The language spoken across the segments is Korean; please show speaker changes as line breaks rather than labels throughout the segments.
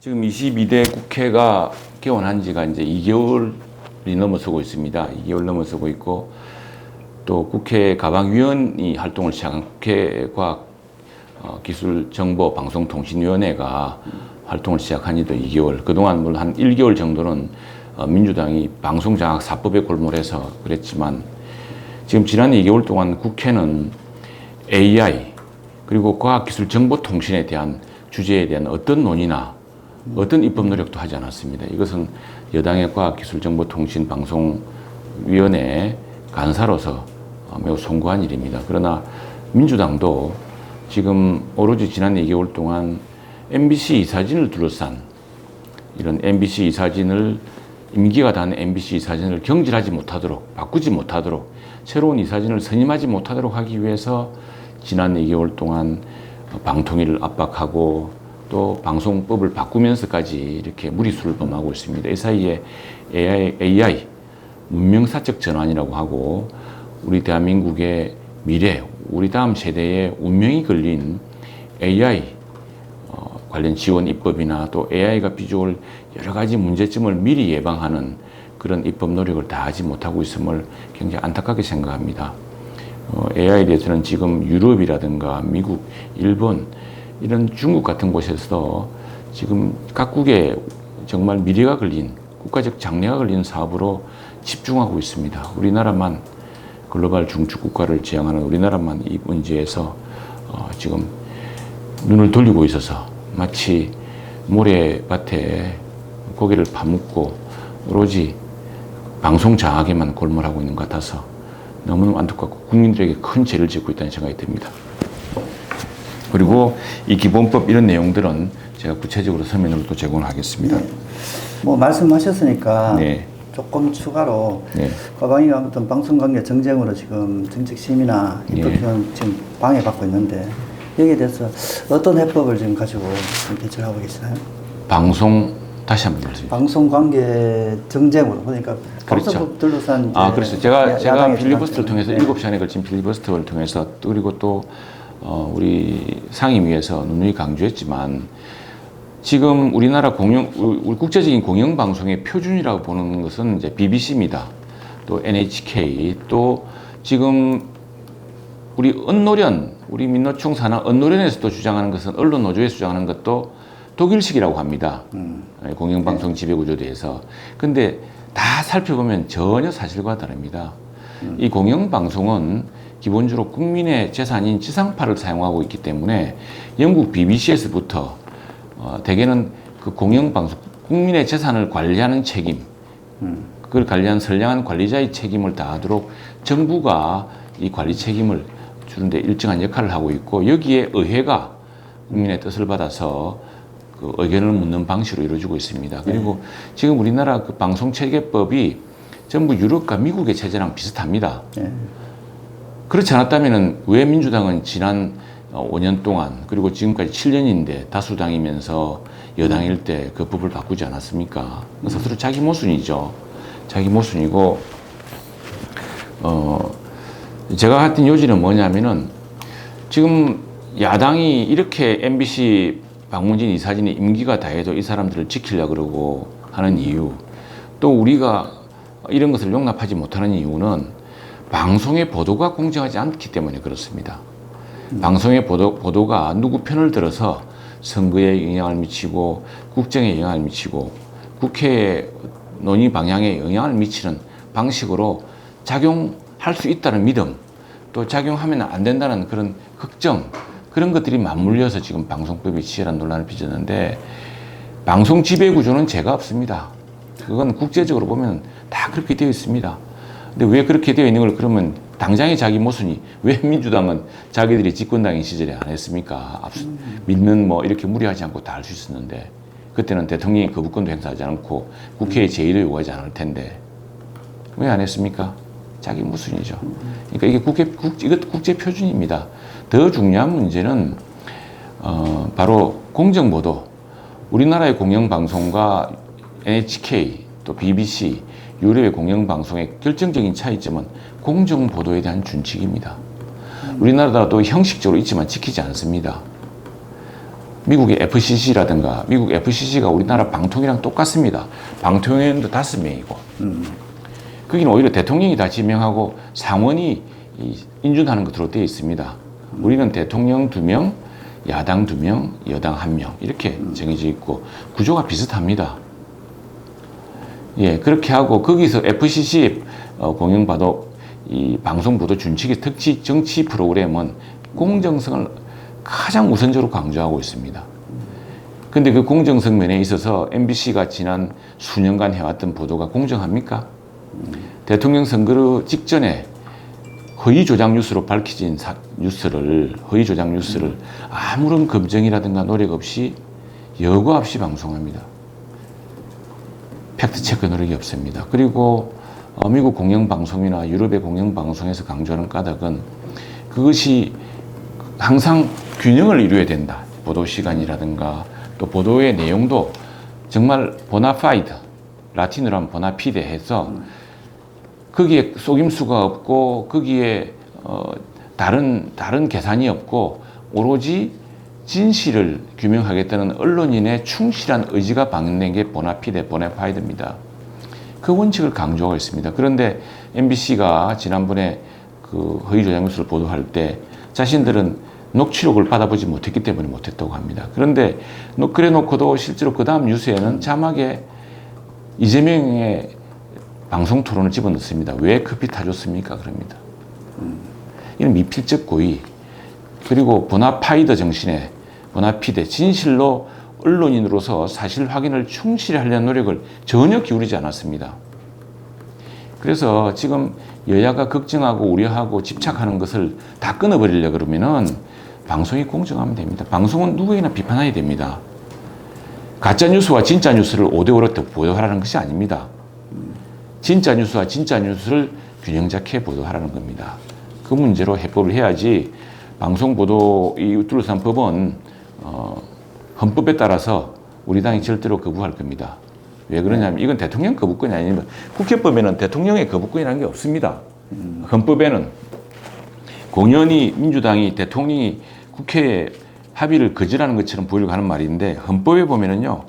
지금 22대 국회가 개원한 지가 이제 2개월이 넘어서고 있습니다. 2개월 넘어서고 있고, 또 국회 가방위원이 활동을 시작한 국회 과학기술정보방송통신위원회가 활동을 시작한 지도 2개월. 그동안 물론 한 1개월 정도는 민주당이 방송장악사법에 골몰해서 그랬지만, 지금 지난 2개월 동안 국회는 AI 그리고 과학기술정보통신에 대한 주제에 대한 어떤 논의나 어떤 입법 노력도 하지 않았습니다. 이것은 여당의 과학기술정보통신방송위원회 간사로서 매우 송구한 일입니다. 그러나 민주당도 지금 오로지 지난 2개월 동안 MBC 이사진을 둘러싼 이런 MBC 이사진을 임기가 단 MBC 이사진을 경질하지 못하도록, 바꾸지 못하도록, 새로운 이사진을 선임하지 못하도록 하기 위해서 지난 2개월 동안 방통위를 압박하고 또 방송법을 바꾸면서까지 이렇게 무리수를 범하고 있습니다. 이 사이에 AI 문명사적 전환이라고 하고, 우리 대한민국의 미래, 우리 다음 세대의 운명이 걸린 AI 관련 지원 입법이나 또 AI가 빚어올 여러 가지 문제점을 미리 예방하는 그런 입법 노력을 다 하지 못하고 있음을 굉장히 안타깝게 생각합니다. AI에 대해서는 지금 유럽이라든가 미국, 일본, 이런 중국 같은 곳에서 지금 각국의 정말 미래가 걸린, 국가적 장래가 걸린 사업으로 집중하고 있습니다. 우리나라만, 글로벌 중추 국가를 지향하는 우리나라만 이 문제에서 지금 눈을 돌리고 있어서 마치 모래밭에 고개를 파묻고 오로지 방송 장악에만 골몰하고 있는 것 같아서 너무너무 안타깝고 국민들에게 큰 죄를 짓고 있다는 생각이 듭니다. 그리고 이 기본법 이런 내용들은 제가 구체적으로 서면으로 또 제공을 하겠습니다.
네. 뭐 말씀하셨으니까
네.
조금 추가로
네.
과방위가 아무튼 방송관계 정쟁으로 지금 정책심의나 입법위원 지금 방해받고 있는데 여기에 대해서 어떤 해법을 지금 가지고 대처를 하고 계시나요?
다시 한번 말씀해 주세요.
방송관계 정쟁으로, 그러니까
그렇죠.
방송법 둘러싼
그렇죠. 제가 필리버스터를 통해서
네.
7시간에 걸친 필리버스터를 통해서 그리고 또 우리 상임위에서 누누이 강조했지만, 지금 우리나라 우리 국제적인 공영방송의 표준이라고 보는 것은 이제 BBC입니다. 또 NHK, 또 지금 우리 언노련, 우리 민노총 산하 언노련에서도 주장하는 것은, 언론노조에서 주장하는 것도 독일식이라고 합니다. 공영방송 지배구조에 대해서. 근데 다 살펴보면 전혀 사실과 다릅니다. 이 공영방송은 기본적으로 국민의 재산인 지상파를 사용하고 있기 때문에 영국 BBC에서부터 대개는 그 공영방송, 국민의 재산을 관리하는 책임, 그걸 관리한 선량한 관리자의 책임을 다하도록 정부가 이 관리 책임을 주는데 일정한 역할을 하고 있고, 여기에 의회가 국민의 뜻을 받아서 그 의견을 묻는 방식으로 이루어지고 있습니다. 그리고 지금 우리나라 그 방송체계법이 전부 유럽과 미국의 체제랑 비슷합니다. 그렇지 않았다면 왜 민주당은 지난 5년 동안, 그리고 지금까지 7년인데 다수당이면서 여당일 때 그 법을 바꾸지 않았습니까? 스스로 자기 모순이죠. 자기 모순이고, 제가 하여튼 요지는 뭐냐면은, 지금 야당이 이렇게 MBC 박문진 이사진이 임기가 다해도 이 사람들을 지키려고 그러고 하는 이유, 또 우리가 이런 것을 용납하지 못하는 이유는 방송의 보도가 공정하지 않기 때문에 그렇습니다. 방송의 보도가 누구 편을 들어서 선거에 영향을 미치고 국정에 영향을 미치고 국회의 논의 방향에 영향을 미치는 방식으로 작용할 수 있다는 믿음, 또 작용하면 안 된다는 그런 걱정, 그런 것들이 맞물려서 지금 방송법이 치열한 논란을 빚었는데, 방송 지배 구조는 죄가 없습니다. 그건 국제적으로 보면 다 그렇게 되어 있습니다. 근데 왜 그렇게 되어 있는 걸, 그러면 당장의 자기 모순이, 왜 민주당은 자기들이 집권당인 시절에 안 했습니까? 믿는 뭐 이렇게 무리하지 않고 다 할 수 있었는데, 그때는 대통령이 거부권도 행사하지 않고 국회의 제의도 요구하지 않을 텐데 왜 안 했습니까? 자기 모순이죠. 그러니까 이게 이것 국제 표준입니다. 더 중요한 문제는 바로 공정보도. 우리나라의 공영방송과 NHK, 또 BBC, 유럽의 공영방송의 결정적인 차이점은 공정보도에 대한 준칙입니다. 우리나라도 형식적으로 있지만 지키지 않습니다. 미국의 FCC라든가 미국 FCC가 우리나라 방통위랑 똑같습니다. 방통위원도 5명이고 거기는 오히려 대통령이 다 지명하고 상원이 인준하는 것으로 되어 있습니다. 우리는 대통령 2명, 야당 2명, 여당 1명 이렇게 정해져 있고 구조가 비슷합니다. 예, 그렇게 하고 거기서 FCC 공영바도 이 방송보도 준칙의 특치 정치 프로그램은 공정성을 가장 우선적으로 강조하고 있습니다. 근데 그 공정성 면에 있어서 MBC가 지난 수년간 해왔던 보도가 공정합니까? 대통령 선거 직전에 허위 조작 뉴스로 밝혀진 허위 조작 뉴스를 아무런 검증이라든가 노력 없이 여과 없이 방송합니다. 팩트체크 노력이 없습니다. 그리고 미국 공영방송이나 유럽의 공영방송에서 강조하는 까닭은 그것이 항상 균형을 이루어야 된다. 보도 시간이라든가 또 보도의 내용도 정말 보나파이드, 라틴어로 하면 보나피데 해서 거기에 속임수가 없고 거기에 다른 계산이 없고 오로지 진실을 규명하겠다는 언론인의 충실한 의지가 반영된 게 보나파이드입니다. 그 원칙을 강조하고 있습니다. 그런데 MBC가 지난번에 그 허위 조작 뉴스를 보도할 때 자신들은 녹취록을 받아보지 못했기 때문에 못했다고 합니다. 그런데 그래 놓고도 실제로 그 다음 뉴스에는 자막에 이재명의 방송 토론을 집어넣습니다. 왜 커피 타줬습니까? 그럽니다. 이런 미필적 고의, 그리고 보나파이드 정신에 보나피데, 진실로 언론인으로서 사실 확인을 충실히 하려는 노력을 전혀 기울이지 않았습니다. 그래서 지금 여야가 걱정하고 우려하고 집착하는 것을 다 끊어버리려고 그러면은 방송이 공정하면 됩니다. 방송은 누구에게나 비판해야 됩니다. 가짜뉴스와 진짜뉴스를 5대5로 보도하라는 것이 아닙니다. 진짜뉴스와 진짜뉴스를 균형 잡게 보도하라는 겁니다. 그 문제로 해법을 해야지 방송보도 이 둘러싼 법은 헌법에 따라서 우리 당이 절대로 거부할 겁니다. 왜 그러냐면 이건 대통령 거부권이 아닙니다. 국회법에는 대통령의 거부권이라는 게 없습니다. 헌법에는 공연히 민주당이 대통령이 국회에 합의를 거절하는 것처럼 보이려고 하는 말인데 헌법에 보면은요.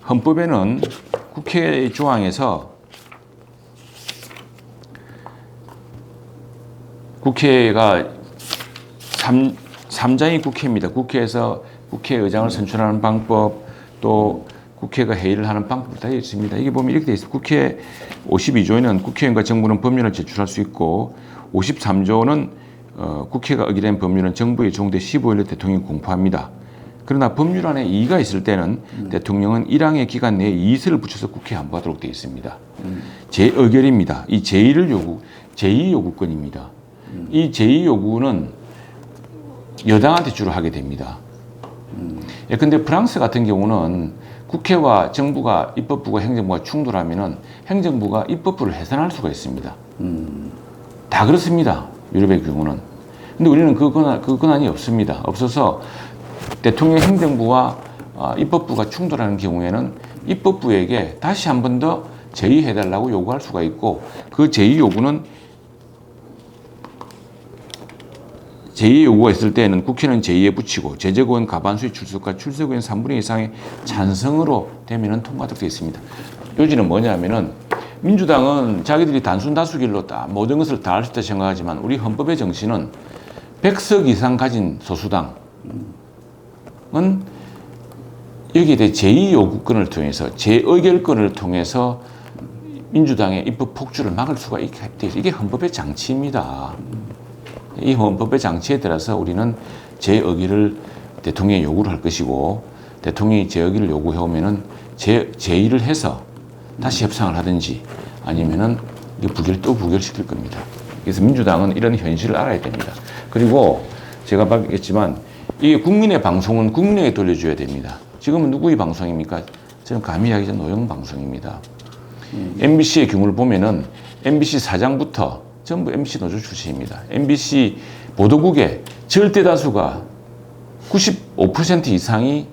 헌법에는 국회 조항에서 국회가 3장이 국회입니다. 국회에서 국회의장을 선출하는 방법, 또 국회가 회의를 하는 방법이 다 있습니다. 이게 보면 이렇게 되어 있습니다. 국회 52조에는 국회의원과 정부는 법률을 제출할 수 있고 53조는 국회가 의결된 법률은 정부에 적용돼 15일 대통령이 공포합니다. 그러나 법률안에 이의가 있을 때는 대통령은 1항의 기간 내에 이의서를 붙여서 국회에 안보하도록 되어 있습니다. 재의결입니다. 이 제2 요구권입니다. 이 제2 요구는 여당한테 주로 하게 됩니다. 그런데 프랑스 같은 경우는 국회와 정부가 입법부가 행정부가 충돌하면은 행정부가 입법부를 해산할 수가 있습니다. 다 그렇습니다. 유럽의 경우는. 근데 우리는 그 권한이 없습니다. 없어서 대통령 행정부와 입법부가 충돌하는 경우에는 입법부에게 다시 한 번 더 제의해달라고 요구할 수가 있고 그 제의 요구는 제의 요구가 있을 때는 국회는 제의에 붙이고 제적의원 과반수의 출석과 출석의원 3분의 2 이상의 찬성으로 되면은 통과되게 되어 있습니다. 요지는 뭐냐면은 민주당은 자기들이 단순 다수결로 다 모든 것을 다 할 수 있다 생각하지만 우리 헌법의 정신은 100석 이상 가진 소수당은 여기에 대해 제2 요구권을 통해서 재의결권을 통해서 민주당의 입법 폭주를 막을 수가 있게 돼 있어요. 이게 헌법의 장치입니다. 이 헌법의 장치에 따라서 우리는 재의결을 대통령이 요구를 할 것이고 대통령이 재의결을 요구해 오면은 제의를 해서 다시 협상을 하든지 아니면은 또 부결시킬 겁니다. 그래서 민주당은 이런 현실을 알아야 됩니다. 그리고 제가 봤겠지만 이게 국민의 방송은 국민에게 돌려줘야 됩니다. 지금은 누구의 방송입니까? 저는 감히 이야기하자 노영 방송입니다. MBC의 경우를 보면은 MBC 사장부터 전부 MBC 노조 출신입니다. MBC 보도국의 절대 다수가 95% 이상이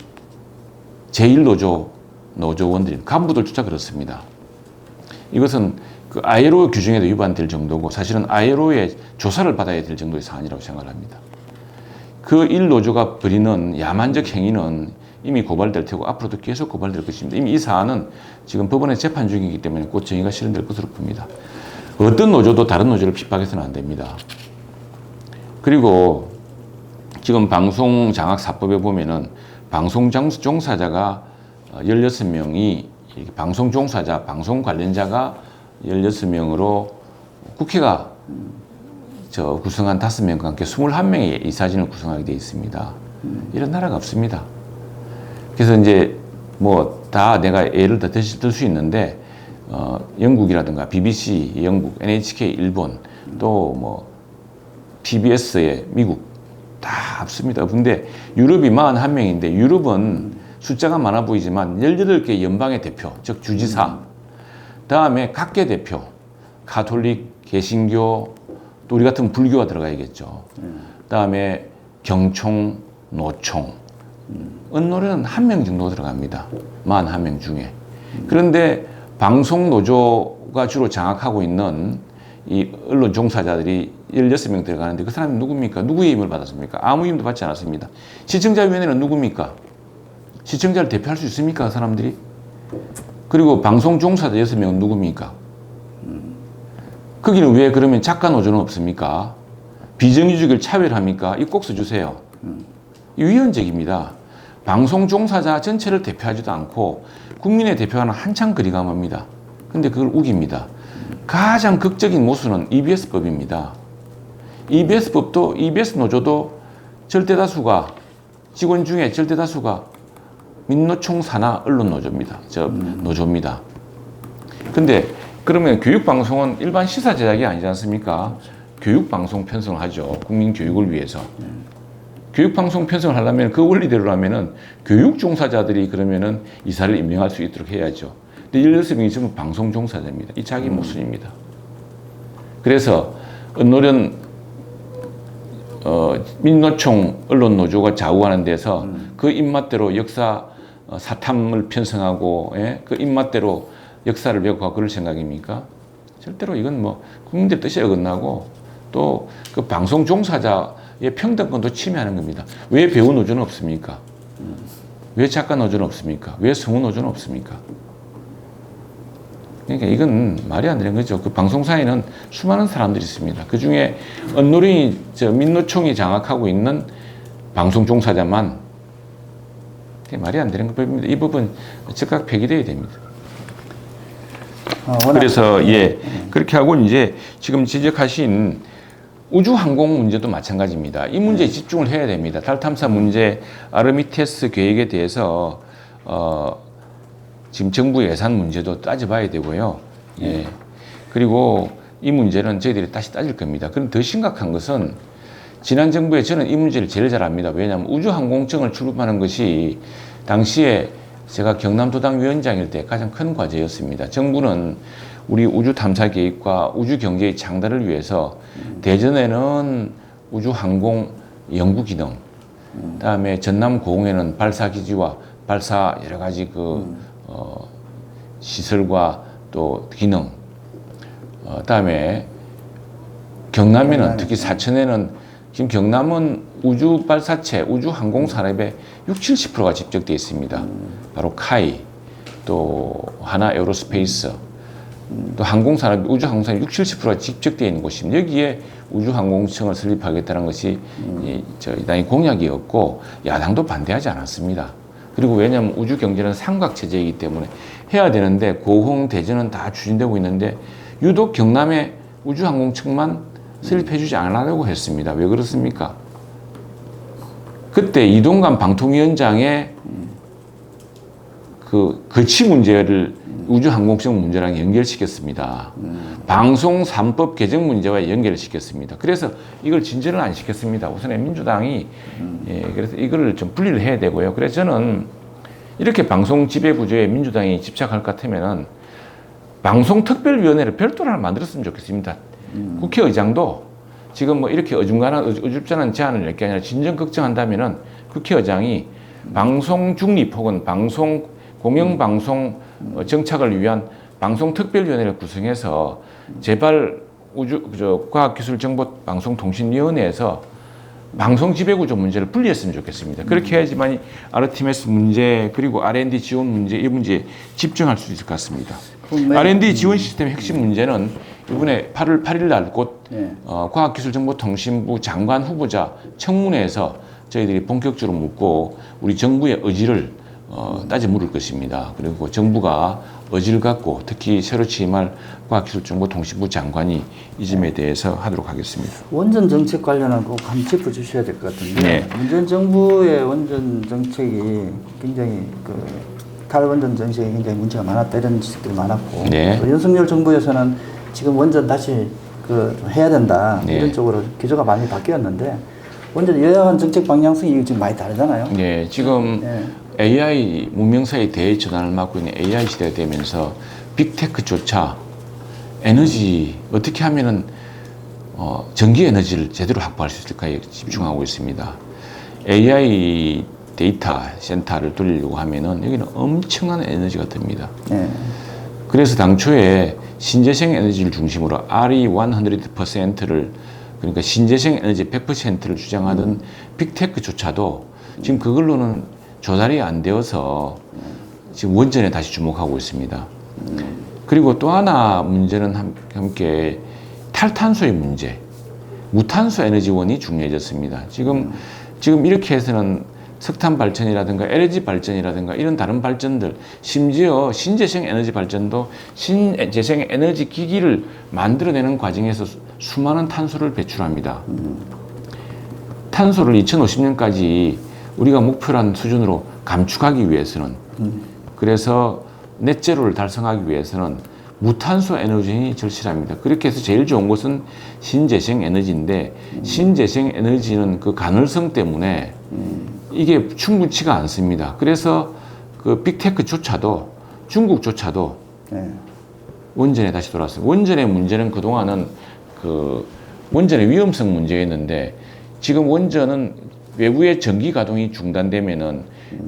제1노조 노조원들인 간부들조차 그렇습니다. 이것은 그 ILO 규정에도 위반될 정도고 사실은 ILO의 조사를 받아야 될 정도의 사안이라고 생각합니다. 그 1노조가 벌이는 야만적 행위는 이미 고발될 테고 앞으로도 계속 고발될 것입니다. 이미 이 사안은 지금 법원에 재판 중이기 때문에 곧 정의가 실현될 것으로 봅니다. 어떤 노조도 다른 노조를 핍박해서는 안 됩니다. 그리고 지금 방송장악사법에 보면은 방송종사자가 16명이 방송종사자, 방송 관련자가 16명으로 국회가 구성한 5명과 함께 21명의 이사진을 구성하게 되어 있습니다. 이런 나라가 없습니다. 그래서 이제 뭐 다 내가 예를 들 수 있는데 영국이라든가 BBC 영국, NHK 일본, 또 뭐 PBS의 미국 다 없습니다. 근데 유럽이 41명인데 유럽은 숫자가 많아 보이지만 18개 연방의 대표, 즉 주지사, 다음에 각계 대표, 가톨릭, 개신교, 또 우리 같은 불교가 들어가야겠죠. 다음에 경총, 노총, 언노래는 1명 정도 들어갑니다. 41명 중에. 그런데 방송 노조가 주로 장악하고 있는 이 언론 종사자들이 16명 들어가는데 그 사람이 누굽니까? 누구의 힘을 받았습니까? 아무 힘도 받지 않았습니다. 시청자위원회는 누굽니까? 시청자를 대표할 수 있습니까? 그 사람들이? 그리고 방송 종사자 6명은 누굽니까? 거기는 왜 그러면 작가 노조는 없습니까? 비정규직을 차별합니까? 이 꼭 써주세요. 이 위헌적입니다. 방송 종사자 전체를 대표하지도 않고 국민의 대표하는 한참 거리가 멉니다. 근데 그걸 우깁니다. 가장 극적인 모순은 EBS법입니다. EBS법도 EBS 노조도 절대다수가 직원 중에 절대다수가 민노총 산하 언론 노조입니다. 노조입니다. 근데 그러면 교육방송은 일반 시사 제작이 아니지 않습니까? 교육방송 편성을 하죠. 국민 교육을 위해서. 교육방송 편성을 하려면 그 원리대로라면은 교육 종사자들이 그러면은 이사를 임명할 수 있도록 해야죠. 근데 16명이 전부 방송 종사자입니다. 이 자기 모순입니다. 그래서 언노련 민노총 언론노조가 좌우하는 데서 그 입맛대로 역사 사탐을 편성하고 그 입맛대로 역사를 배우고 그럴 생각입니까? 절대로 이건 뭐 국민들 뜻에 어긋나고 또 그 방송 종사자의 평등권도 침해하는 겁니다. 왜 배우 노조는 없습니까? 왜 작가 노조는 없습니까? 왜 성우 노조는 없습니까? 그러니까 이건 말이 안 되는 거죠. 그 방송사에는 수많은 사람들이 있습니다. 그 중에 언노령이 민노총이 장악하고 있는 방송 종사자만 말이 안 되는 법입니다. 이 법은 즉각 폐기돼야 됩니다. 그래서 그렇게 하고 이제 지금 지적하신 우주항공 문제도 마찬가지입니다. 이 문제에 집중을 해야 됩니다. 달 탐사 문제, 아르미테스 계획에 대해서 지금 정부 예산 문제도 따져봐야 되고요. 그리고 이 문제는 저희들이 다시 따질 겁니다. 그럼 더 심각한 것은 지난 정부에 저는 이 문제를 제일 잘 압니다. 왜냐하면 우주항공청을 출범하는 것이 당시에 제가 경남도당 위원장일 때 가장 큰 과제였습니다. 정부는 우리 우주 탐사 계획과 우주 경제의 창달을 위해서 대전에는 우주 항공 연구 기능, 그다음에 전남 고흥에는 발사 기지와 발사 여러 가지 시설과 또 기능, 그다음에 경남에는 특히 사천에는 지금 경남은 우주 발사체, 우주 항공 산업의 60~70%가 집적되어 있습니다. 바로 카이, 또 하나 에어로스페이스, 또 항공산업, 우주 항공산업 60~70%가 집적되어 있는 곳입니다. 여기에 우주항공청을 설립하겠다는 것이 당의 공약이었고 야당도 반대하지 않았습니다. 그리고 왜냐하면 우주 경제는 삼각체제이기 때문에 해야 되는데 고흥, 대전은 다 추진되고 있는데 유독 경남의 우주항공청만 설립해주지 않으려고 했습니다. 왜 그렇습니까? 그때 이동관 방통위원장의 그 거치 문제를 우주항공청 문제랑 연결시켰습니다. 방송 3법 개정 문제와 연결을 시켰습니다. 그래서 이걸 진전을 안 시켰습니다. 우선에 민주당이 그래서 이거를 좀 분리를 해야 되고요. 그래서 저는 이렇게 방송 지배 구조에 민주당이 집착할 것 같으면은 방송특별위원회를 별도로 하나 만들었으면 좋겠습니다. 국회의장도 지금 뭐 이렇게 어줍잖은 제안을 낼 게 아니라 진정 걱정한다면은 국회의장이 방송 중립 혹은 공영방송 정착을 위한 방송특별위원회를 구성해서 제발 과학기술정보방송통신위원회에서 방송 지배구조 문제를 분리했으면 좋겠습니다. 그렇게 해야지만 아르테미스 문제 그리고 R&D 지원 문제 이 문제에 집중할 수 있을 것 같습니다. R&D 지원 시스템의 핵심 문제는 이번에 8월 8일 날 곧 과학기술정보통신부 장관 후보자 청문회에서 저희들이 본격적으로 묻고 우리 정부의 의지를 따져 물을 것입니다. 그리고 정부가 의지를 갖고 특히 새로 취임할 과학기술정보통신부 장관이 이 점에 대해서 하도록 하겠습니다.
원전 정책 관련한 꼭 한번 짚어주셔야 될 것 같은데
네.
문재인 정부의 원전 정책이 굉장히 탈원전 정책에 굉장히 문제가 많았다 이런 지적들이 많았고
네.
또 윤석열 정부에서는 지금 원전 다시 해야 된다
네.
이런 쪽으로 기조가 많이 바뀌었는데 원전 여야간 정책 방향성이 지금 많이 다르잖아요.
네, 지금 AI 문명사의 대전환을 맞고 있는 AI 시대가 되면서 빅테크조차 에너지 어떻게 하면은 전기 에너지를 제대로 확보할 수 있을까에 집중하고 있습니다. AI 데이터 센터를 돌리려고 하면은 여기는 엄청난 에너지가 듭니다. 그래서 당초에 신재생 에너지를 중심으로 RE100%를 그러니까 신재생 에너지 100%를 주장하던 빅테크조차도 지금 그걸로는 조달이 안 되어서 지금 원전에 다시 주목하고 있습니다. 그리고 또 하나 문제는 함께 탈탄소의 문제, 무탄소 에너지원이 중요해졌습니다. 지금 이렇게 해서는 석탄 발전이라든가 LNG 발전이라든가 이런 다른 발전들, 심지어 신재생 에너지 발전도 신재생 에너지 기기를 만들어내는 과정에서 수많은 탄소를 배출합니다. 탄소를 2050년까지 우리가 목표로 한 수준으로 감축하기 위해서는 그래서 넷제로를 달성하기 위해서는 무탄소 에너지이 절실합니다. 그렇게 해서 제일 좋은 것은 신재생 에너지인데 신재생 에너지는 그 가능성 때문에 이게 충분치가 않습니다. 그래서 그 빅테크조차도 중국조차도 원전에 다시 돌아왔어요. 원전의 문제는 그동안은 그 원전의 위험성 문제였는데 지금 원전은 외부의 전기 가동이 중단되면은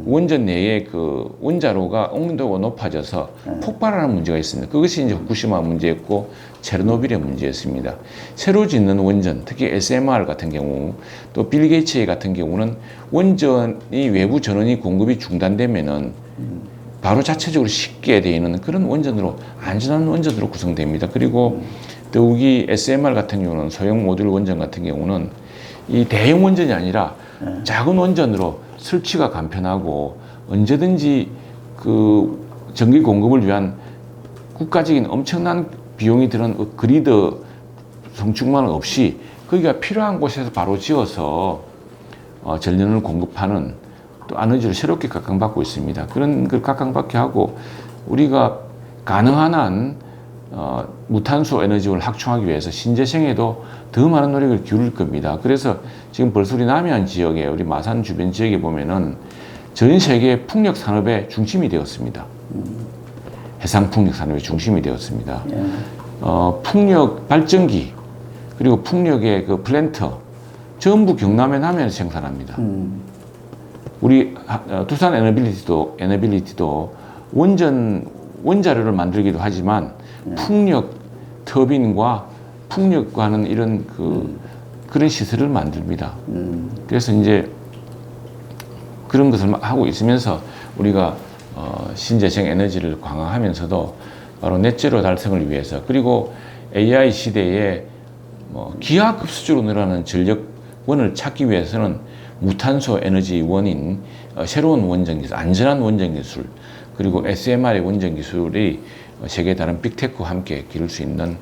원전 내에 그 원자로가 온도가 높아져서 폭발하는 문제가 있습니다. 그것이 이제 후쿠시마 문제였고 체르노빌의 문제였습니다. 새로 짓는 원전, 특히 SMR 같은 경우 또 빌 게이츠 같은 경우는 원전이 외부 전원이 공급이 중단되면은 바로 자체적으로 식게 되어 있는 그런 원전으로 안전한 원전으로 구성됩니다. 그리고 더욱이 SMR 같은 경우는 소형 모듈 원전 같은 경우는 이 대형 원전이 아니라 작은 원전으로 설치가 간편하고 언제든지 그 전기 공급을 위한 국가적인 엄청난 비용이 드는 그리드 성충만 없이 거기가 필요한 곳에서 바로 지어서 전력을 공급하는 또 에너지를 새롭게 각광받고 있습니다. 그런 걸 각광받게 하고 우리가 가능한 한 무탄소 에너지를 확충하기 위해서 신재생에도 더 많은 노력을 기울일 겁니다. 그래서 지금 벌써 우리 남해안 지역에 우리 마산 주변 지역에 보면은 전 세계 풍력 산업의 중심이 되었습니다. 해상 풍력 산업의 중심이 되었습니다. 풍력 발전기 그리고 풍력의 그 플랜트 전부 경남의 남해안에서 생산합니다. 우리 두산 에너빌리티도 원자로를 만들기도 하지만 풍력 터빈과 풍력과는 이런 그런 시설을 만듭니다. 그래서 이제 그런 것을 하고 있으면서 우리가 신재생 에너지를 강화하면서도 바로 넷제로 달성을 위해서 그리고 AI 시대에 기하급수적으로 늘어나는 전력원을 찾기 위해서는 무탄소 에너지원인 새로운 원전 기술, 안전한 원전 기술 그리고 SMR의 원전 기술이 세계 다른 빅테크와 함께 기를 수 있는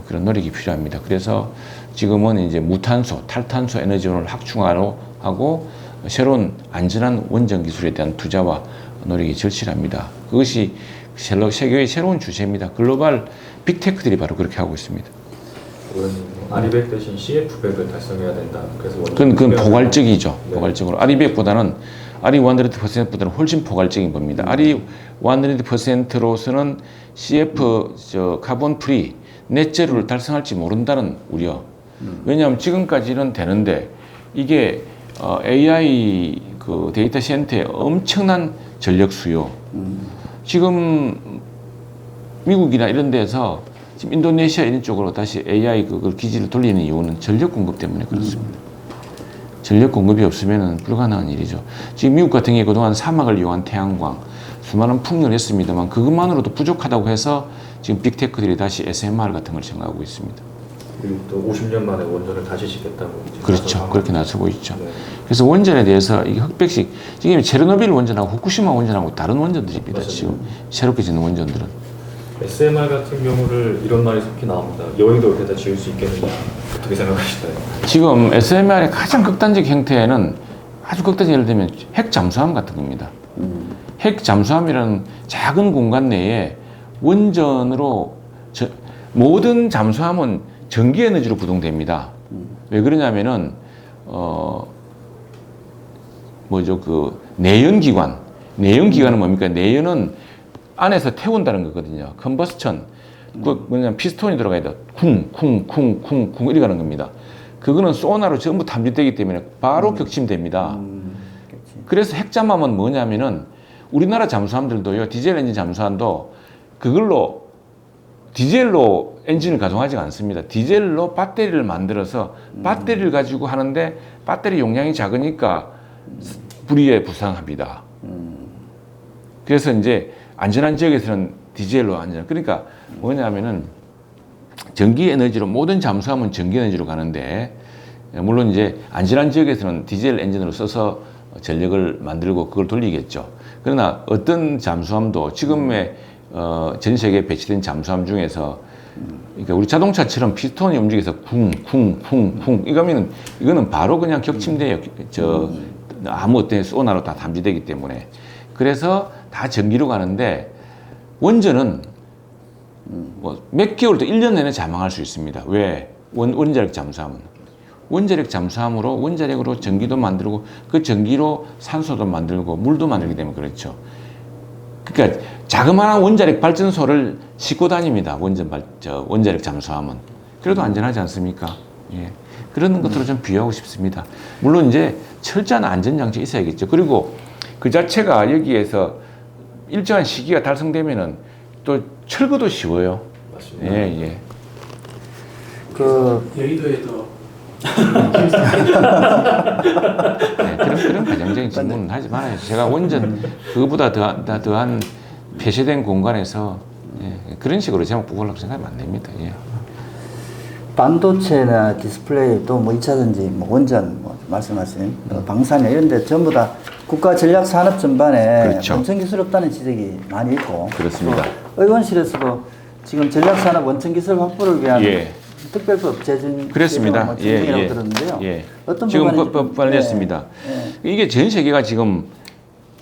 그런 노력이 필요합니다. 그래서 지금은 이제 무탄소, 탈탄소 에너지원을 확충하고 새로운 안전한 원전 기술에 대한 투자와 노력이 절실합니다. 그것이 세계의 새로운 추세입니다. 글로벌 빅테크들이 바로 그렇게 하고 있습니다.
아리백 대신 CF100을 달성해야 된다. 그래서
그건 포괄적이죠.
네.
포괄적으로 아리100보다는 아리100%보다는 훨씬 포괄적인 겁니다. 아리100%로서는 CF 카본 프리 넷제로를 달성할지 모른다는 우려. 왜냐하면 지금까지는 되는데 이게 AI 그 데이터 센터의 엄청난 전력 수요. 지금 미국이나 이런 데서 지금 인도네시아 이런 쪽으로 다시 AI 그걸 기지를 돌리는 이유는 전력 공급 때문에 그렇습니다. 전력 공급이 없으면 불가능한 일이죠. 지금 미국 같은 경우에 그동안 사막을 이용한 태양광, 수많은 풍력을 했습니다만 그것만으로도 부족하다고 해서 지금 빅테크들이 다시 SMR 같은 걸 생각하고 있습니다.
그리고 또 50년 만에 원전을 다시 짓겠다고. 지금
그렇죠.
나서고
그렇게 나서고 있죠.
네.
그래서 원전에 대해서 이 흑백식, 지금 체르노빌 원전하고 후쿠시마 원전하고 다른 원전들입니다.
맞습니다.
지금 새롭게 짓는 원전들은.
SMR 같은 경우를 이런 말이 속히 나옵니다. 여의도 여기다 지을 수 있겠느냐. 어떻게 생각하시나요?
지금 SMR의 가장 극단적 형태는 아주 극단적 예를 들면 핵 잠수함 같은 겁니다. 핵 잠수함이라는 작은 공간 내에 원전으로 모든 잠수함은 전기 에너지로 구동됩니다. 왜 그러냐면은 내연기관은 뭡니까? 내연은 안에서 태운다는 거거든요. 컨버스천, 그 뭐냐면 피스톤이 들어가야 돼. 쿵쿵쿵쿵쿵 이렇게 가는 겁니다. 그거는 소나로 전부 탐지되기 때문에 바로 격침됩니다. 그래서 핵잠수함은 뭐냐면은 우리나라 잠수함들도요, 디젤 엔진 잠수함도 그걸로 디젤로 엔진을 가동하지 않습니다. 디젤로 배터리를 만들어서 배터리를 가지고 하는데 배터리 용량이 작으니까 불의에 부상합니다. 그래서 이제 안전한 지역에서는 디젤로 안전. 그러니까 뭐냐면은 전기 에너지로 모든 잠수함은 전기 에너지로 가는데 물론 이제 안전한 지역에서는 디젤 엔진으로 써서 전력을 만들고 그걸 돌리겠죠. 그러나 어떤 잠수함도 지금의 전 세계에 배치된 잠수함 중에서 그러니까 우리 자동차처럼 피스톤이 움직여서 쿵쿵쿵쿵 이거는 바로 그냥 격침돼요. 아무 어떤 소나로 다 탐지되기 때문에. 그래서 다 전기로 가는데 원전은 뭐 몇 개월 또 1년 내내 잠항할 수 있습니다. 왜? 원자력 잠수함은. 원자력 잠수함으로 원자력으로 전기도 만들고 그 전기로 산소도 만들고 물도 만들기 때문에 그렇죠. 그러니까 자그마한 원자력 발전소를 싣고 다닙니다. 원자력 잠수함은. 그래도 안전하지 않습니까? 예. 그런 것들을 좀 비유하고 싶습니다. 물론 이제 철저한 안전장치 있어야겠죠. 그리고 그 자체가 여기에서 일정한 시기가 달성되면은 또 철거도 쉬워요.
맞습니다.
예, 예.
여의도에도
네, 그런 가정적인 질문은 하지 말아야죠. 제가 원전 그거보다 더한 폐쇄된 공간에서 그런 식으로 제목 보려고 생각하면 안 됩니다. 예.
반도체나 디스플레이 또 뭐 2차전지, 뭐 원전, 뭐 말씀하신 방산이나 이런 데 전부 다 국가 전략 산업 전반에
그렇죠.
원천 기술 없다는 지적이 많이 있고
그렇습니다.
또 의원실에서도 지금 전략 산업 원천 기술 확보를 위한
예.
특별법 제정
그렇습니다.
진행이라고 들었는데요.
예.
어떤
지금
부분이
법 발의했습니다.
예.
이게 전 세계가 지금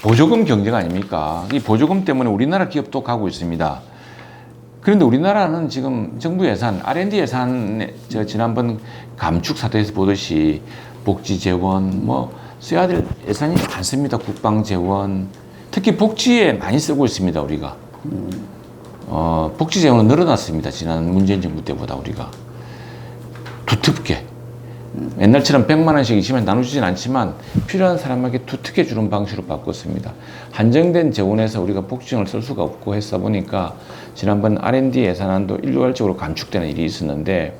보조금 경쟁 아닙니까? 이 보조금 때문에 우리나라 기업도 가고 있습니다. 그런데 우리나라는 지금 정부 예산, R&D 예산에 지난번 감축 사태에서 보듯이 복지 재원, 뭐 써야 될 예산이 많습니다. 국방 재원, 특히 복지에 많이 쓰고 있습니다. 우리가 복지 재원은 늘어났습니다. 지난 문재인 정부 때보다 우리가 두텁게 옛날처럼 100만 원씩 있으면 나눠주진 않지만 필요한 사람에게 두텁게 주는 방식으로 바꿨습니다. 한정된 재원에서 우리가 복지원을 쓸 수가 없고 했어 보니까 지난번 R&D 예산안도 일괄적으로 감축되는 일이 있었는데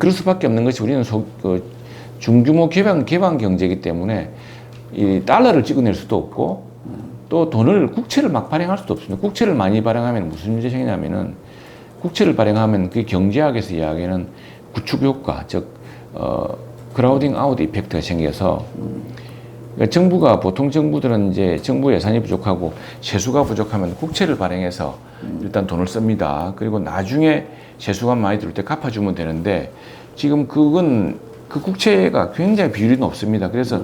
그럴 수밖에 없는 것이 우리는 중규모 개방 경제이기 때문에 이 달러를 찍어낼 수도 없고 또 국채를 막 발행할 수도 없습니다. 국채를 많이 발행하면 무슨 문제가 생기냐면은 국채를 발행하면 그 경제학에서 이야기하는 구축 효과, 즉 크라우딩 아웃 이펙트가 생겨서 그러니까 정부가 보통 정부들은 이제 정부 예산이 부족하고 세수가 부족하면 국채를 발행해서 일단 돈을 씁니다. 그리고 나중에 세수가 많이 들을 때 갚아주면 되는데 지금 그 국채가 굉장히 비율이 높습니다. 그래서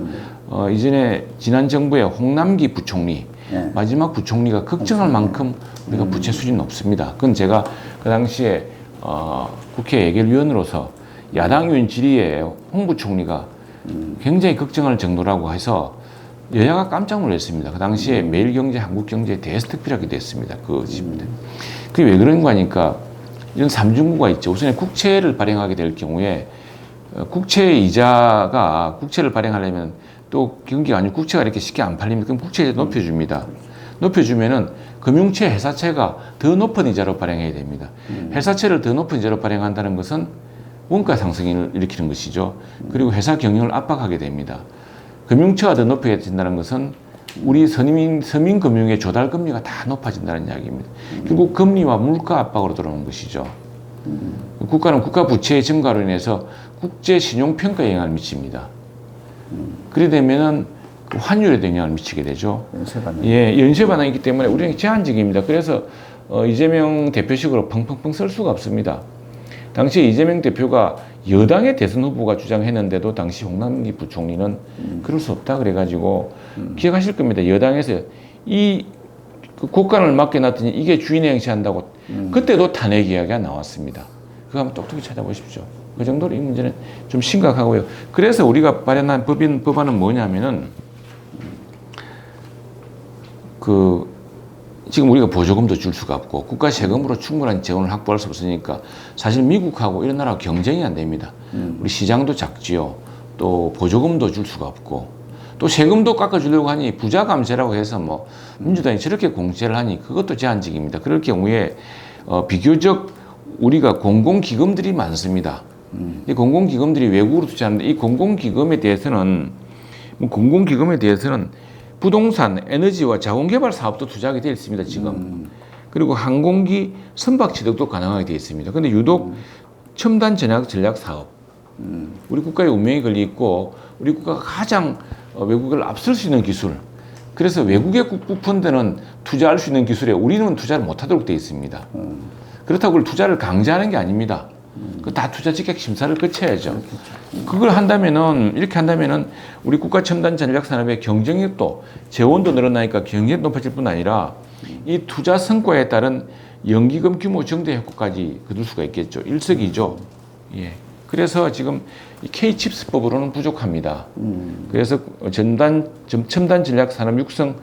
이전에 지난 정부의 홍남기 부총리
예.
마지막 부총리가 걱정할 만큼 우리가 부채 수준이 높습니다. 그건 제가 그 당시에 국회 예결위원으로서 야당 의원 질의에 홍 부총리가 굉장히 걱정할 정도라고 해서 여야가 깜짝 놀랐습니다. 그 당시에 매일경제, 한국경제 대스특필하게 됐습니다. 그게 왜 그런 거 하니까 이런 삼중구가 있죠. 우선 국채를 발행하게 될 경우에 국채 이자가 국채를 발행하려면 또 경기가 아니고 국채가 이렇게 쉽게 안 팔립니다. 그럼 국채 이자 높여줍니다. 높여주면은 금융채, 회사채가 더 높은 이자로 발행해야 됩니다. 회사채를 더 높은 이자로 발행한다는 것은 원가 상승을 일으키는 것이죠. 그리고 회사 경영을 압박하게 됩니다. 금융처가 더 높게 된다는 것은 우리 서민 금융의 조달 금리가 다 높아진다는 이야기입니다. 결국 금리와 물가 압박으로 들어오는 것이죠. 국가는 국가 부채의 증가로 인해서 국제 신용 평가에 영향을 미칩니다. 그래 되면은 환율에 영향을 미치게 되죠.
연쇄 반응.
예, 연쇄 반응이 있기 때문에 우리는 제한적입니다. 그래서 이재명 대표식으로 펑펑펑 쓸 수가 없습니다. 당시 이재명 대표가 여당의 대선 후보가 주장했는데도 당시 홍남기 부총리는 그럴 수 없다 그래가지고 기억하실 겁니다. 여당에서 그 국간을 맡겨놨더니 이게 주인의 행세한다고 그때도 탄핵 이야기가 나왔습니다. 그거 한번 똑똑히 찾아보십시오. 그 정도로 이 문제는 좀 심각하고요. 그래서 우리가 발행한 법안은 뭐냐면은 지금 우리가 보조금도 줄 수가 없고 국가 세금으로 충분한 재원을 확보할 수 없으니까 사실 미국하고 이런 나라하고 경쟁이 안 됩니다. 우리 시장도 작지요. 또 보조금도 줄 수가 없고 또 세금도 깎아주려고 하니 부자 감세라고 해서 뭐 민주당이 저렇게 공세를 하니 그것도 제한적입니다. 그럴 경우에 비교적 우리가 공공기금들이 많습니다. 이 공공기금들이 외국으로 투자하는데 이 공공기금에 대해서는 부동산, 에너지와 자원개발 사업도 투자하게 되어 있습니다, 지금. 그리고 항공기 선박 취득도 가능하게 되어 있습니다. 근데 유독 첨단 전략 사업. 우리 국가의 운명이 걸려 있고 우리 국가가 가장 외국을 앞설 수 있는 기술. 그래서 외국의 국부펀드는 투자할 수 있는 기술에 우리는 투자를 못하도록 되어 있습니다. 그렇다고 그걸 투자를 강제하는 게 아닙니다. 그 다 투자 직격 심사를 거쳐야죠. 그걸 이렇게 한다면은 우리 국가 첨단 전략 산업의 경쟁력도 재원도 늘어나니까 경쟁력이 높아질 뿐 아니라 이 투자 성과에 따른 연기금 규모 증대 효과까지 거둘 수가 있겠죠. 일석이조. 예. 그래서 지금 이 K-칩스법으로는 부족합니다. 그래서 첨단 전략 산업 육성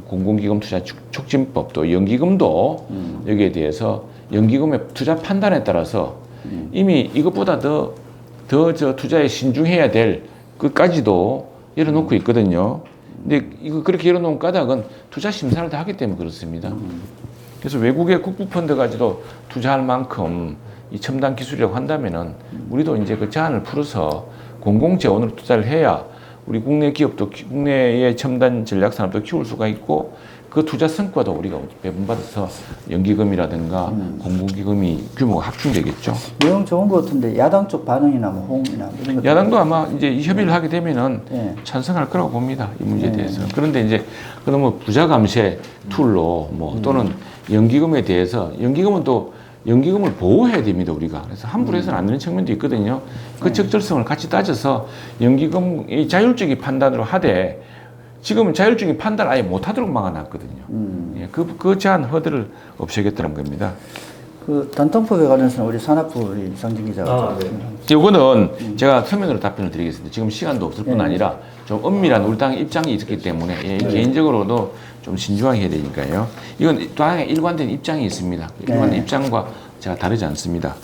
공공기금 투자 촉진법 또 연기금도 여기에 대해서 연기금의 투자 판단에 따라서 이미 이것보다 더 투자에 신중해야 될 것까지도 열어놓고 있거든요. 근데 이거 그렇게 열어놓은 까닭은 투자 심사를 다 하기 때문에 그렇습니다. 그래서 외국의 국부펀드까지도 투자할 만큼 이 첨단 기술이라고 한다면은 우리도 이제 그 제한을 풀어서 공공 재원으로 투자를 해야 우리 국내 기업도 국내의 첨단 전략 산업도 키울 수가 있고 그 투자 성과도 우리가 배분받아서 연기금이라든가 공공기금이 규모가 확충되겠죠.
내용 좋은 것 같은데 야당 쪽 반응이나 뭐 호응이나 이런 것
야당도 아마 이제 이 협의를 하게 되면은
네.
찬성할 거라고 봅니다. 이 문제에 대해서. 그런데 이제 그러면 부자 감세 툴로 뭐 또는 연기금에 대해서 연기금을 보호해야 됩니다, 우리가. 그래서 함부로 해서는 안 되는 측면도 있거든요. 그 적절성을 같이 따져서 연기금이 자율적인 판단으로 하되 지금은 자율적인 판단을 아예 못하도록 막아놨거든요. 예, 그 제한 허들을 없애겠다는 겁니다.
그 단통법에 관해서는 우리 산업부 우리 이상진 기자가
이거는 제가 서면으로 답변을 드리겠습니다. 지금 시간도 없을 뿐 아니라 좀 엄밀한 우리 당의 입장이 있었기 때문에 개인적으로도 좀 신중하게 해야 되니까요. 이건 당의 일관된 입장이 있습니다. 일관된 입장과 제가 다르지 않습니다.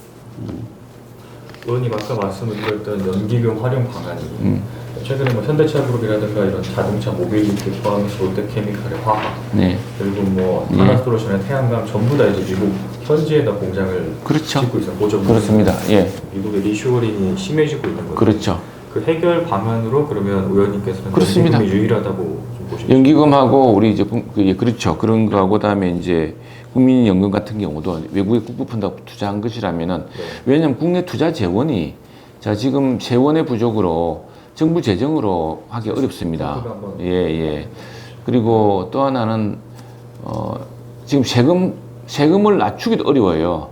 의원님 아까 말씀을 드렸던 연기금 활용 방안이 최근에 뭐 현대차그룹이라든가 이런 자동차 모빌리티 포함해서 롯데케미칼의 화학 그리고 뭐 하나솔루션의 태양광 전부 다 이제 미국 현지에다 공장을 짓고 있어요. 보조금.
그렇습니다. 예.
미국의 리쇼어링이 심해지고 있는 거죠.
그렇죠.
그 해결 방안으로 그러면 의원님께서는
그렇습니다.
연기금이 유일하다고 좀 보십니까?
연기금하고 우리 이제 그렇죠. 그런 거하고 그다음에 이제 국민연금 같은 경우도 외국의 국부펀드가 투자한 것이라면은 왜냐하면 국내 투자 재원이 자 지금 재원의 부족으로 정부 재정으로 하기 어렵습니다. 예. 그리고 또 하나는 지금 세금을 낮추기도 어려워요.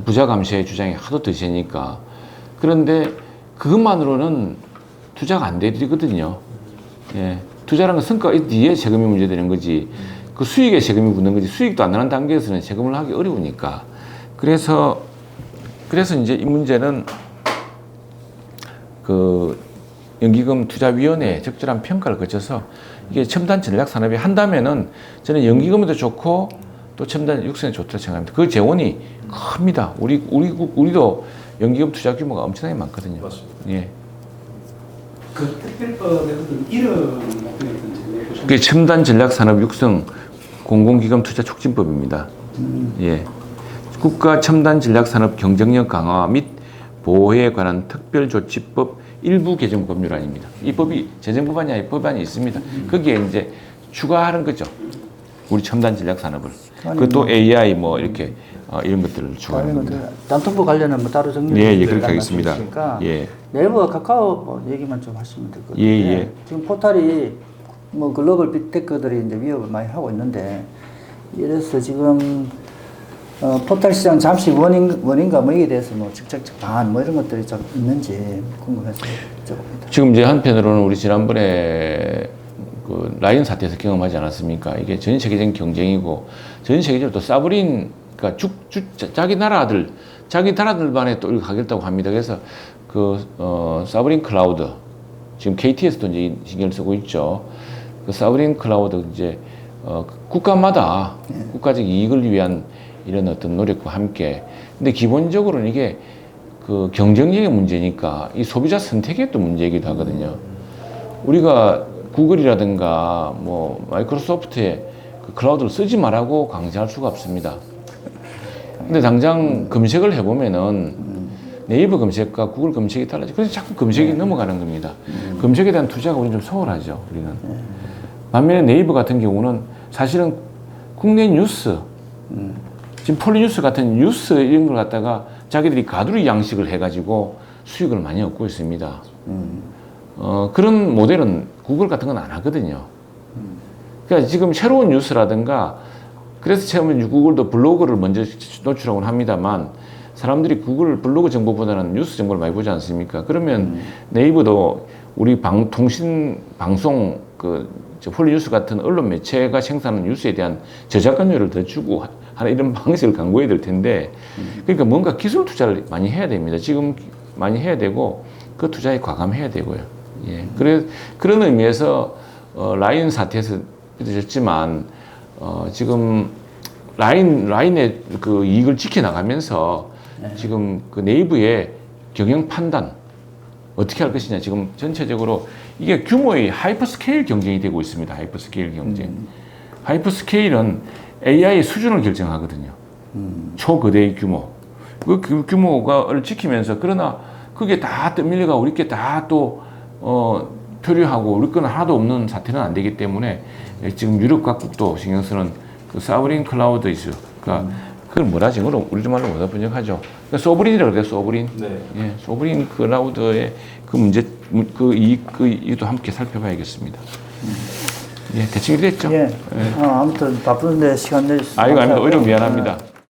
부자 감세의 주장이 하도 드시니까. 그런데 그것만으로는 투자가 안 되거든요. 예. 투자라는 건 성과 뒤에 세금이 문제되는 거지. 그 수익에 세금이 붙는 거지. 수익도 안 나는 단계에서는 세금을 하기 어려우니까. 그래서 이제 이 문제는 그 연기금 투자위원회에 적절한 평가를 거쳐서 이게 첨단 전략 산업이 한다면은 저는 연기금도 좋고 또 첨단 육성에 좋다고 생각합니다. 그 재원이 큽니다. 우리도 연기금 투자 규모가 엄청나게 많거든요.
맞습니다.
예.
그 특별법의 어떤 이름 어떤
그게 첨단 전략 산업 육성 공공기금 투자 촉진법입니다. 예. 국가 첨단 전략 산업 경쟁력 강화 및 보호에 관한 특별조치법 일부 개정 법률안입니다. 이 법이 재정법안이 아니라 법안이 있습니다. 거기에 이제 추가하는 거죠. 우리 첨단 전략 산업을. 그것도 AI 뭐 이렇게 이런 것들을 추가하는 겁니다.
단통부 관련은 뭐 따로 정리.
예, 그렇게 하겠습니다. 예.
네이버와 카카오 뭐 얘기만 좀 하시면 될 것 같아요.
예.
지금 포탈이 뭐 글로벌 빅테크들이 이제 위협을 많이 하고 있는데, 이래서 지금 포탈 시장 잠시 원인가 뭐 이에 대해서 뭐 직접적 방안 뭐 이런 것들이 좀 있는지 궁금해서 여쭤봅니다.
지금 이제 한편으로는 우리 지난번에 그 라인 사태에서 경험하지 않았습니까? 이게 전 세계적인 경쟁이고 전 세계적으로 또 사브린, 그러니까 자기 나라들만에 또 이렇게 가겠다고 합니다. 그래서 사브린 클라우드, 지금 KT에서도 이제 신경을 쓰고 있죠. 그 사브린 클라우드 이제 국가마다 국가적 이익을 위한 이런 어떤 노력과 함께. 근데 기본적으로는 이게 그 경쟁력의 문제니까 이 소비자 선택의 또 문제이기도 하거든요. 우리가 구글이라든가 뭐 마이크로소프트의 그 클라우드를 쓰지 말라고 강제할 수가 없습니다. 근데 당장 검색을 해보면은 네이버 검색과 구글 검색이 달라져. 그래서 자꾸 검색이 넘어가는 겁니다. 검색에 대한 투자가 우리는 좀 소홀하죠. 우리는. 반면에 네이버 같은 경우는 사실은 국내 뉴스, 지금 폴리뉴스 같은 뉴스 이런 걸 갖다가 자기들이 가두리 양식을 해가지고 수익을 많이 얻고 있습니다. 그런 모델은 구글 같은 건 안 하거든요. 그러니까 지금 새로운 뉴스라든가, 그래서 처음에 구글도 블로그를 먼저 노출하곤 합니다만, 사람들이 구글 블로그 정보보다는 뉴스 정보를 많이 보지 않습니까? 그러면 네이버도 우리 방송, 폴리뉴스 같은 언론 매체가 생산하는 뉴스에 대한 저작권료를 더 주고 하는 이런 방식을 강구해야 될 텐데, 그러니까 뭔가 기술 투자를 많이 해야 됩니다. 지금 많이 해야 되고, 그 투자에 과감해야 되고요. 예. 그런 의미에서, 라인 사태에서 빚어졌지만, 지금 라인의 그 이익을 지켜나가면서 지금 그 네이버의 경영 판단, 어떻게 할 것이냐. 지금 전체적으로 이게 규모의 하이퍼스케일 경쟁이 되고 있습니다. 하이퍼스케일 경쟁. 하이퍼스케일은 AI 수준을 결정하거든요. 초거대의 규모. 그 규모를 지키면서, 그러나 그게 다 떠밀려가 우리께 다 또, 표류하고 우리 건 하나도 없는 사태는 안 되기 때문에 지금 유럽 각국도 신경 쓰는 그 사브린 클라우드 이슈. 그러니까 그걸 뭐라 지금 우리 말로 뭐라 번역하죠. 그러니까 소브린이라고 그래요. 소브린.
네.
예, 소브린 클라우드의 그 문제, 이것도 함께 살펴봐야겠습니다. 예, 대충 이랬죠.
예. 아무튼 바쁜데 시간 내주셔서
아이고, 아닙니다. 오히려
감사하고요.
미안합니다.